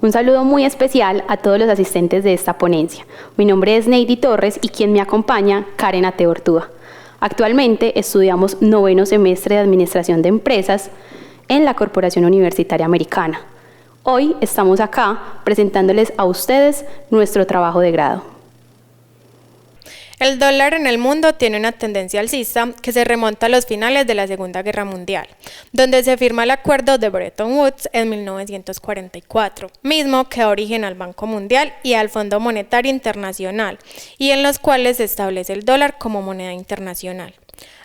Un saludo muy especial a todos los asistentes de esta ponencia. Mi nombre es Neidy Torres y quien me acompaña, Karen Ate Ortúa. Actualmente estudiamos 9º semestre de Administración de Empresas en la Corporación Universitaria Americana. Hoy estamos acá presentándoles a ustedes nuestro trabajo de grado. El dólar en el mundo tiene una tendencia alcista que se remonta a los finales de la Segunda Guerra Mundial, donde se firma el acuerdo de Bretton Woods en 1944, mismo que da origen al Banco Mundial y al Fondo Monetario Internacional, y en los cuales se establece el dólar como moneda internacional.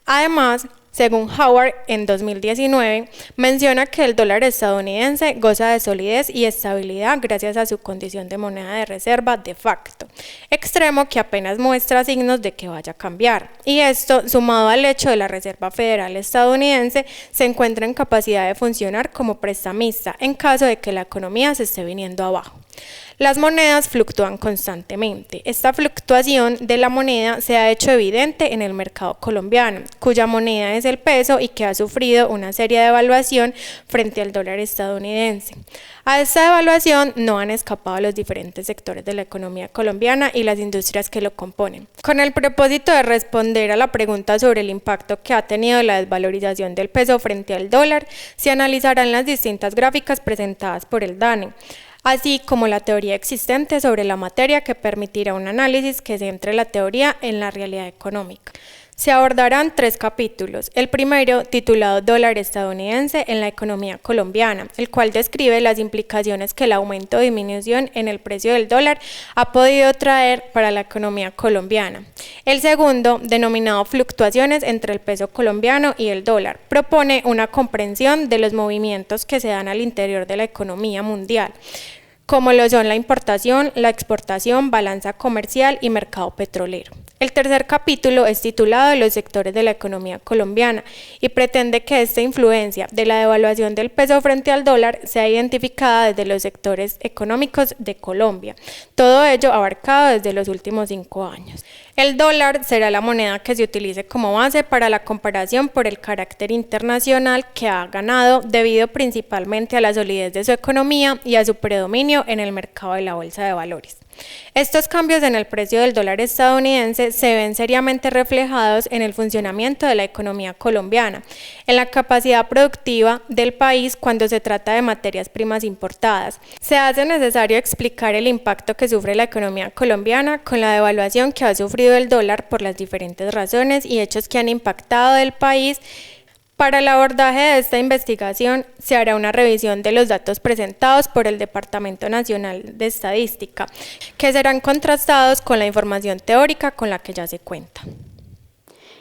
Además, según Howard, en 2019, menciona que el dólar estadounidense goza de solidez y estabilidad gracias a su condición de moneda de reserva de facto, extremo que apenas muestra signos de que vaya a cambiar. Y esto, sumado al hecho de la Reserva Federal estadounidense, se encuentra en capacidad de funcionar como prestamista en caso de que la economía se esté viniendo abajo. Las monedas fluctúan constantemente. Esta fluctuación de la moneda se ha hecho evidente en el mercado colombiano, cuya moneda es el peso y que ha sufrido una serie de devaluación frente al dólar estadounidense. A esta devaluación no han escapado los diferentes sectores de la economía colombiana y las industrias que lo componen. Con el propósito de responder a la pregunta sobre el impacto que ha tenido la desvalorización del peso frente al dólar, se analizarán las distintas gráficas presentadas por el DANE, así como la teoría existente sobre la materia que permitirá un análisis que centre la teoría en la realidad económica. Se abordarán 3 capítulos. El primero, titulado Dólar estadounidense en la economía colombiana, el cual describe las implicaciones que el aumento o disminución en el precio del dólar ha podido traer para la economía colombiana. El segundo, denominado Fluctuaciones entre el peso colombiano y el dólar, propone una comprensión de los movimientos que se dan al interior de la economía mundial, como lo son la importación, la exportación, balanza comercial y mercado petrolero. El tercer capítulo es titulado Los sectores de la economía colombiana y pretende que esta influencia de la devaluación del peso frente al dólar sea identificada desde los sectores económicos de Colombia, todo ello abarcado desde los últimos 5 años. El dólar será la moneda que se utilice como base para la comparación por el carácter internacional que ha ganado debido principalmente a la solidez de su economía y a su predominio en el mercado de la bolsa de valores. Estos cambios en el precio del dólar estadounidense se ven seriamente reflejados en el funcionamiento de la economía colombiana, en la capacidad productiva del país cuando se trata de materias primas importadas. Se hace necesario explicar el impacto que sufre la economía colombiana con la devaluación que ha sufrido el dólar por las diferentes razones y hechos que han impactado el país. Para el abordaje de esta investigación, se hará una revisión de los datos presentados por el Departamento Nacional de Estadística, que serán contrastados con la información teórica con la que ya se cuenta.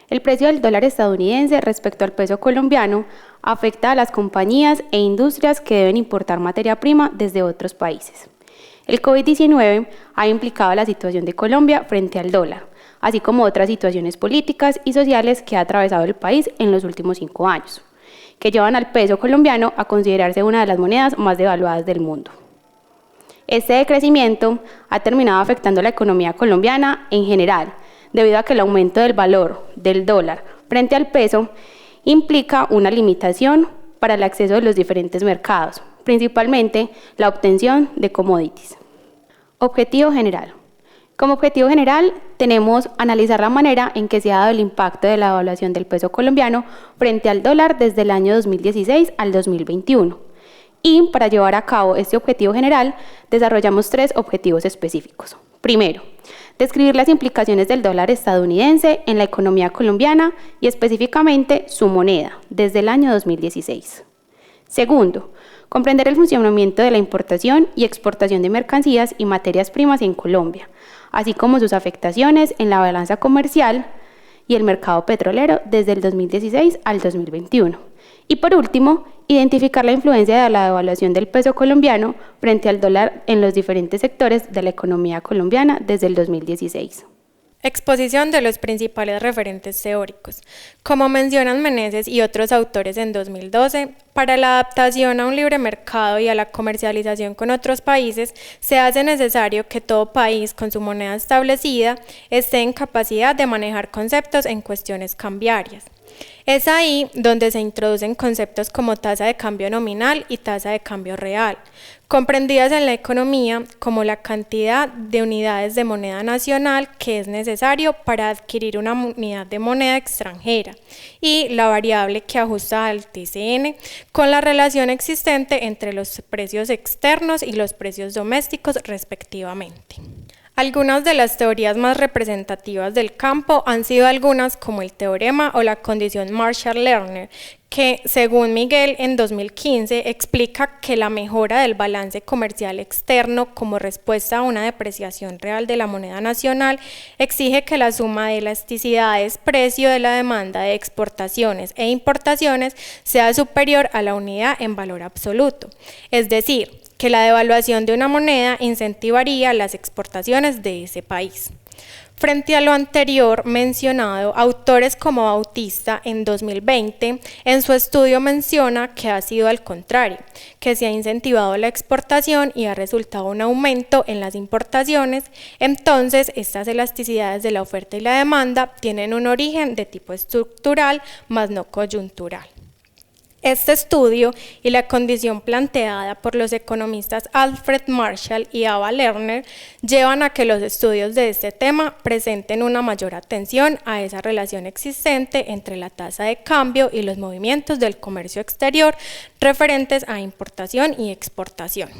El precio del dólar estadounidense respecto al peso colombiano afecta a las compañías e industrias que deben importar materia prima desde otros países. El COVID-19 ha implicado la situación de Colombia frente al dólar, así como otras situaciones políticas y sociales que ha atravesado el país en los últimos 5 años, que llevan al peso colombiano a considerarse una de las monedas más devaluadas del mundo. Este decrecimiento ha terminado afectando la economía colombiana en general, debido a que el aumento del valor del dólar frente al peso implica una limitación para el acceso de los diferentes mercados, principalmente la obtención de commodities. Objetivo general. Como objetivo general, tenemos analizar la manera en que se ha dado el impacto de la devaluación del peso colombiano frente al dólar desde el año 2016 al 2021. Y para llevar a cabo este objetivo general, desarrollamos 3 objetivos específicos. Primero, describir las implicaciones del dólar estadounidense en la economía colombiana y específicamente su moneda desde el año 2016. Segundo, comprender el funcionamiento de la importación y exportación de mercancías y materias primas en Colombia, así como sus afectaciones en la balanza comercial y el mercado petrolero desde el 2016 al 2021. Y por último, identificar la influencia de la devaluación del peso colombiano frente al dólar en los diferentes sectores de la economía colombiana desde el 2016. Exposición de los principales referentes teóricos. Como mencionan Meneses y otros autores en 2012, para la adaptación a un libre mercado y a la comercialización con otros países, se hace necesario que todo país con su moneda establecida esté en capacidad de manejar conceptos en cuestiones cambiarias. Es ahí donde se introducen conceptos como tasa de cambio nominal y tasa de cambio real, comprendidas en la economía como la cantidad de unidades de moneda nacional que es necesario para adquirir una unidad de moneda extranjera, y la variable que ajusta al TCN con la relación existente entre los precios externos y los precios domésticos respectivamente. Algunas de las teorías más representativas del campo han sido algunas como el teorema o la condición Marshall-Lerner, que, según Miguel, en 2015 explica que la mejora del balance comercial externo como respuesta a una depreciación real de la moneda nacional exige que la suma de elasticidades precio de la demanda de exportaciones e importaciones sea superior a la unidad en valor absoluto, es decir, que la devaluación de una moneda incentivaría las exportaciones de ese país. Frente a lo anterior mencionado, autores como Bautista en 2020 en su estudio menciona que ha sido al contrario, que se ha incentivado la exportación y ha resultado un aumento en las importaciones. Entonces, estas elasticidades de la oferta y la demanda tienen un origen de tipo estructural, más no coyuntural. Este estudio y la condición planteada por los economistas Alfred Marshall y Ava Lerner llevan a que los estudios de este tema presenten una mayor atención a esa relación existente entre la tasa de cambio y los movimientos del comercio exterior referentes a importación y exportación.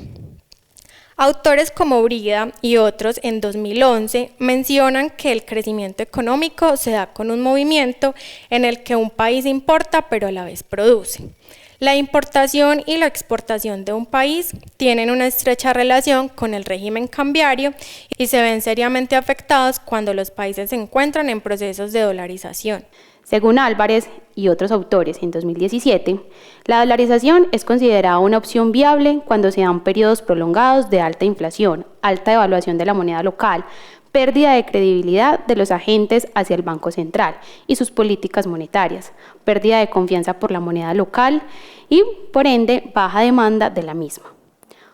Autores como Brida y otros en 2011 mencionan que el crecimiento económico se da con un movimiento en el que un país importa pero a la vez produce. La importación y la exportación de un país tienen una estrecha relación con el régimen cambiario y se ven seriamente afectados cuando los países se encuentran en procesos de dolarización. Según Álvarez y otros autores, en 2017, la dolarización es considerada una opción viable cuando se dan periodos prolongados de alta inflación, alta devaluación de la moneda local, pérdida de credibilidad de los agentes hacia el Banco Central y sus políticas monetarias, pérdida de confianza por la moneda local y, por ende, baja demanda de la misma.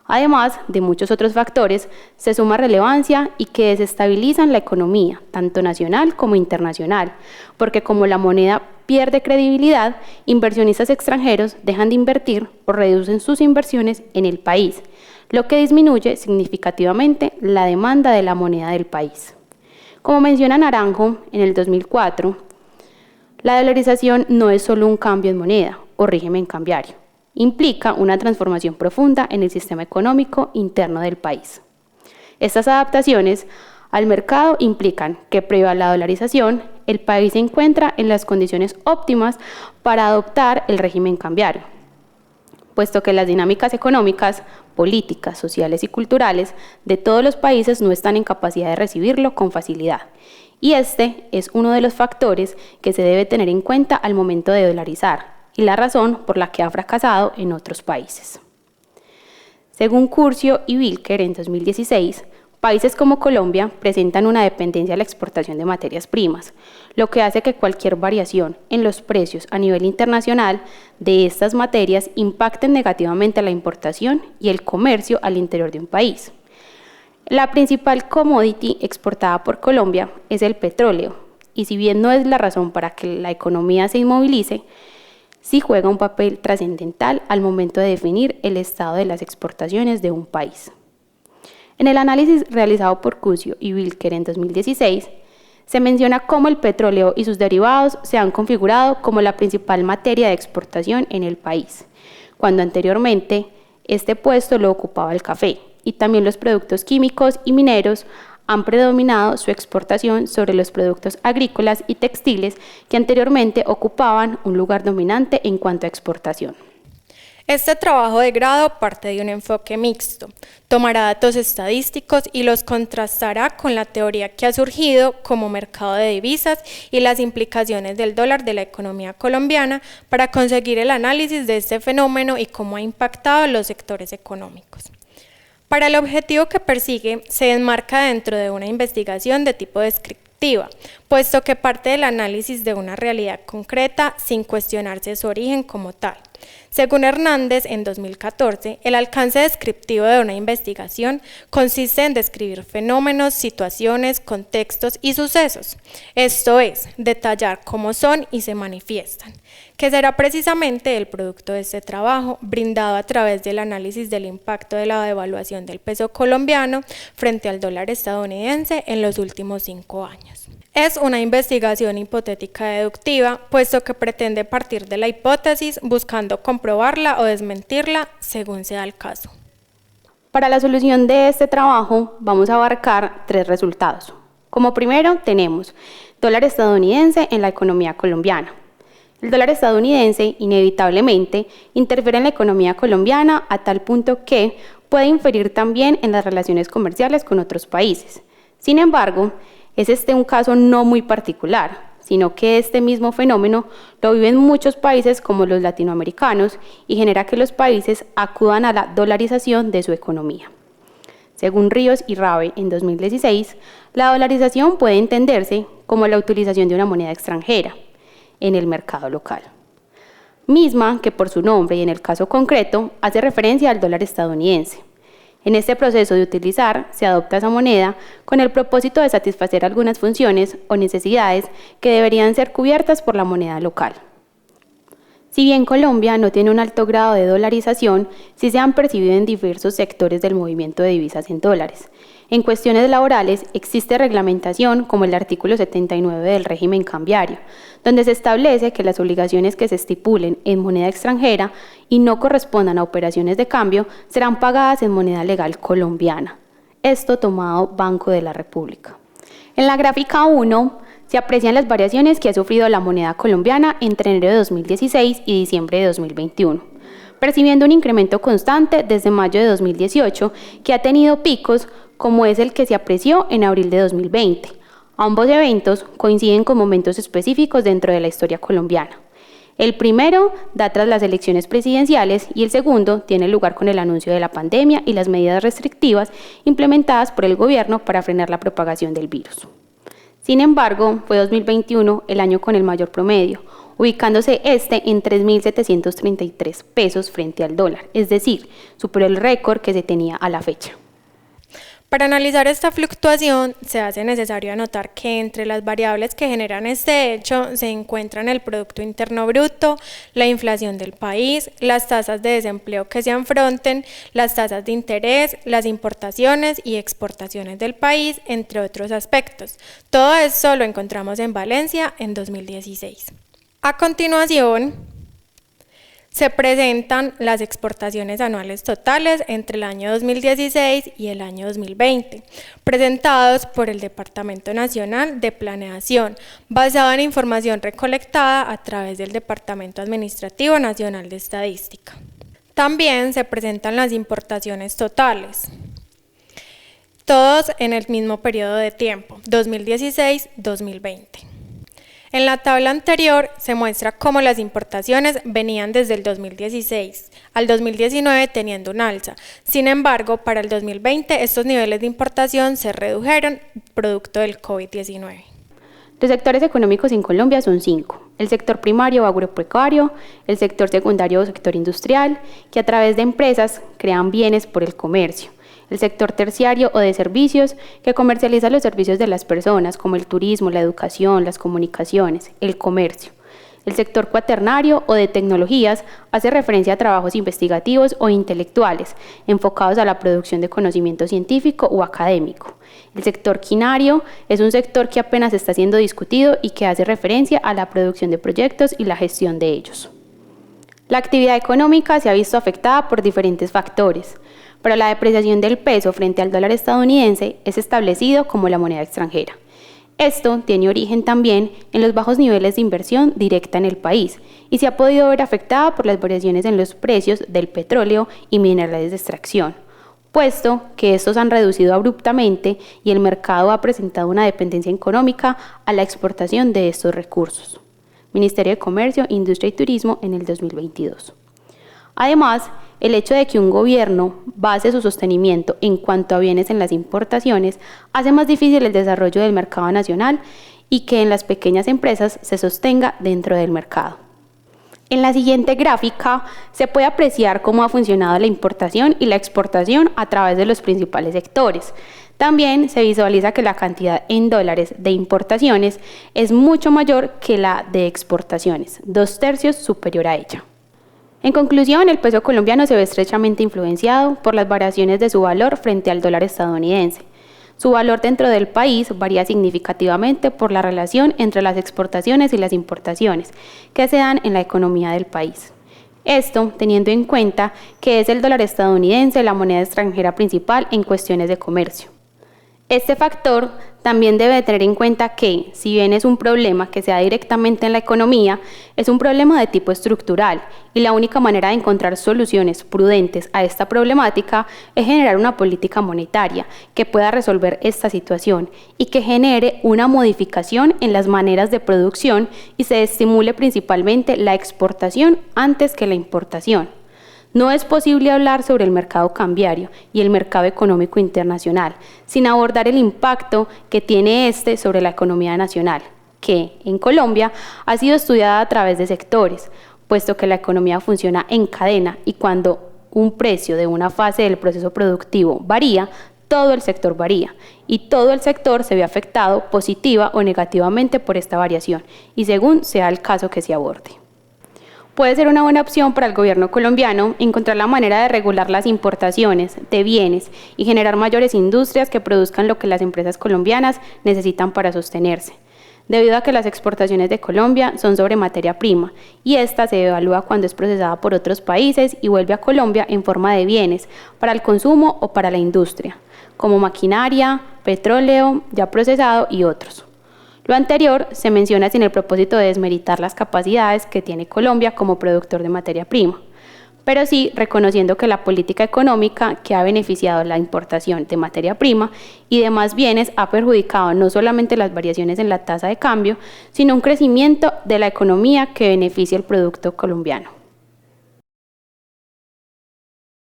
Además de muchos otros factores, se suma relevancia y que desestabilizan la economía, tanto nacional como internacional, porque como la moneda pierde credibilidad, inversionistas extranjeros dejan de invertir o reducen sus inversiones en el país, lo que disminuye significativamente la demanda de la moneda del país. Como menciona Naranjo en el 2004, la dolarización no es solo un cambio en moneda o régimen cambiario. Implica una transformación profunda en el sistema económico interno del país. Estas adaptaciones al mercado implican que, previo a la dolarización, el país se encuentra en las condiciones óptimas para adoptar el régimen cambiario, puesto que las dinámicas económicas, políticas, sociales y culturales de todos los países no están en capacidad de recibirlo con facilidad. Y este es uno de los factores que se debe tener en cuenta al momento de dolarizar, y la razón por la que ha fracasado en otros países. Según Curcio y Wilker en 2016, países como Colombia presentan una dependencia a la exportación de materias primas, lo que hace que cualquier variación en los precios a nivel internacional de estas materias impacten negativamente a la importación y el comercio al interior de un país. La principal commodity exportada por Colombia es el petróleo, y si bien no es la razón para que la economía se inmovilice, sí juega un papel trascendental al momento de definir el estado de las exportaciones de un país. En el análisis realizado por Curcio y Wilker en 2016, se menciona cómo el petróleo y sus derivados se han configurado como la principal materia de exportación en el país, cuando anteriormente este puesto lo ocupaba el café, y también los productos químicos y mineros han predominado su exportación sobre los productos agrícolas y textiles que anteriormente ocupaban un lugar dominante en cuanto a exportación. Este trabajo de grado parte de un enfoque mixto. Tomará datos estadísticos y los contrastará con la teoría que ha surgido como mercado de divisas y las implicaciones del dólar de la economía colombiana para conseguir el análisis de este fenómeno y cómo ha impactado los sectores económicos. Para el objetivo que persigue, se enmarca dentro de una investigación de tipo descriptiva, puesto que parte del análisis de una realidad concreta sin cuestionarse su origen como tal. Según Hernández, en 2014, el alcance descriptivo de una investigación consiste en describir fenómenos, situaciones, contextos y sucesos, esto es, detallar cómo son y se manifiestan, que será precisamente el producto de este trabajo, brindado a través del análisis del impacto de la devaluación del peso colombiano frente al dólar estadounidense en los últimos 5 años. Es una investigación hipotética deductiva, puesto que pretende partir de la hipótesis buscando comprobarla o desmentirla según sea el caso. Para la solución de este trabajo vamos a abarcar 3 resultados. Como primero tenemos dólar estadounidense en la economía colombiana. El dólar estadounidense inevitablemente interfiere en la economía colombiana a tal punto que puede inferir también en las relaciones comerciales con otros países. Sin embargo, es un caso no muy particular, sino que este mismo fenómeno lo viven muchos países como los latinoamericanos y genera que los países acudan a la dolarización de su economía. Según Ríos y Rabe, en 2016, la dolarización puede entenderse como la utilización de una moneda extranjera en el mercado local, misma que por su nombre y en el caso concreto hace referencia al dólar estadounidense. En este proceso de utilizar, se adopta esa moneda con el propósito de satisfacer algunas funciones o necesidades que deberían ser cubiertas por la moneda local. Si bien Colombia no tiene un alto grado de dolarización, sí se han percibido en diversos sectores del movimiento de divisas en dólares. En cuestiones laborales existe reglamentación como el artículo 79 del régimen cambiario, donde se establece que las obligaciones que se estipulen en moneda extranjera y no correspondan a operaciones de cambio serán pagadas en moneda legal colombiana. Esto tomado Banco de la República. En la gráfica 1 se aprecian las variaciones que ha sufrido la moneda colombiana entre enero de 2016 y diciembre de 2021, percibiendo un incremento constante desde mayo de 2018 que ha tenido picos como es el que se apreció en abril de 2020. Ambos eventos coinciden con momentos específicos dentro de la historia colombiana. El primero da tras las elecciones presidenciales y el segundo tiene lugar con el anuncio de la pandemia y las medidas restrictivas implementadas por el gobierno para frenar la propagación del virus. Sin embargo, fue 2021 el año con el mayor promedio, ubicándose en 3.733 pesos frente al dólar, es decir, superó el récord que se tenía a la fecha. Para analizar esta fluctuación, se hace necesario anotar que entre las variables que generan este hecho se encuentran el Producto Interno Bruto, la inflación del país, las tasas de desempleo que se afronten, las tasas de interés, las importaciones y exportaciones del país, entre otros aspectos. Todo eso lo encontramos en Valencia en 2016. A continuación, se presentan las exportaciones anuales totales entre el año 2016 y el año 2020, presentados por el Departamento Nacional de Planeación, basado en información recolectada a través del Departamento Administrativo Nacional de Estadística. También se presentan las importaciones totales, todos en el mismo periodo de tiempo, 2016-2020. En la tabla anterior se muestra cómo las importaciones venían desde el 2016 al 2019 teniendo un alza. Sin embargo, para el 2020 estos niveles de importación se redujeron producto del COVID-19. Los sectores económicos en Colombia son 5. El sector primario o agropecuario, el sector secundario o sector industrial, que a través de empresas crean bienes por el comercio. El sector terciario o de servicios, que comercializa los servicios de las personas, como el turismo, la educación, las comunicaciones, el comercio. El sector cuaternario o de tecnologías hace referencia a trabajos investigativos o intelectuales, enfocados a la producción de conocimiento científico o académico. El sector quinario es un sector que apenas está siendo discutido y que hace referencia a la producción de proyectos y la gestión de ellos. La actividad económica se ha visto afectada por diferentes factores, pero la depreciación del peso frente al dólar estadounidense es establecido como la moneda extranjera. Esto tiene origen también en los bajos niveles de inversión directa en el país y se ha podido ver afectada por las variaciones en los precios del petróleo y minerales de extracción, puesto que estos han reducido abruptamente y el mercado ha presentado una dependencia económica a la exportación de estos recursos. Ministerio de Comercio, Industria y Turismo en el 2022. Además, el hecho de que un gobierno base su sostenimiento en cuanto a bienes en las importaciones hace más difícil el desarrollo del mercado nacional y que en las pequeñas empresas se sostenga dentro del mercado. En la siguiente gráfica se puede apreciar cómo ha funcionado la importación y la exportación a través de los principales sectores. También se visualiza que la cantidad en dólares de importaciones es mucho mayor que la de exportaciones, 2/3 superior a ella. En conclusión, el peso colombiano se ve estrechamente influenciado por las variaciones de su valor frente al dólar estadounidense. Su valor dentro del país varía significativamente por la relación entre las exportaciones y las importaciones que se dan en la economía del país. Esto teniendo en cuenta que es el dólar estadounidense la moneda extranjera principal en cuestiones de comercio. Este factor también debe tener en cuenta que, si bien es un problema que se da directamente en la economía, es un problema de tipo estructural y la única manera de encontrar soluciones prudentes a esta problemática es generar una política monetaria que pueda resolver esta situación y que genere una modificación en las maneras de producción y se estimule principalmente la exportación antes que la importación. No es posible hablar sobre el mercado cambiario y el mercado económico internacional sin abordar el impacto que tiene este sobre la economía nacional, que, en Colombia, ha sido estudiada a través de sectores, puesto que la economía funciona en cadena y cuando un precio de una fase del proceso productivo varía, todo el sector varía y todo el sector se ve afectado positiva o negativamente por esta variación y según sea el caso que se aborde. Puede ser una buena opción para el gobierno colombiano encontrar la manera de regular las importaciones de bienes y generar mayores industrias que produzcan lo que las empresas colombianas necesitan para sostenerse, debido a que las exportaciones de Colombia son sobre materia prima y esta se evalúa cuando es procesada por otros países y vuelve a Colombia en forma de bienes para el consumo o para la industria, como maquinaria, petróleo ya procesado y otros. Lo anterior se menciona sin el propósito de desmeritar las capacidades que tiene Colombia como productor de materia prima, pero sí reconociendo que la política económica que ha beneficiado la importación de materia prima y demás bienes ha perjudicado no solamente las variaciones en la tasa de cambio, sino un crecimiento de la economía que beneficia el producto colombiano.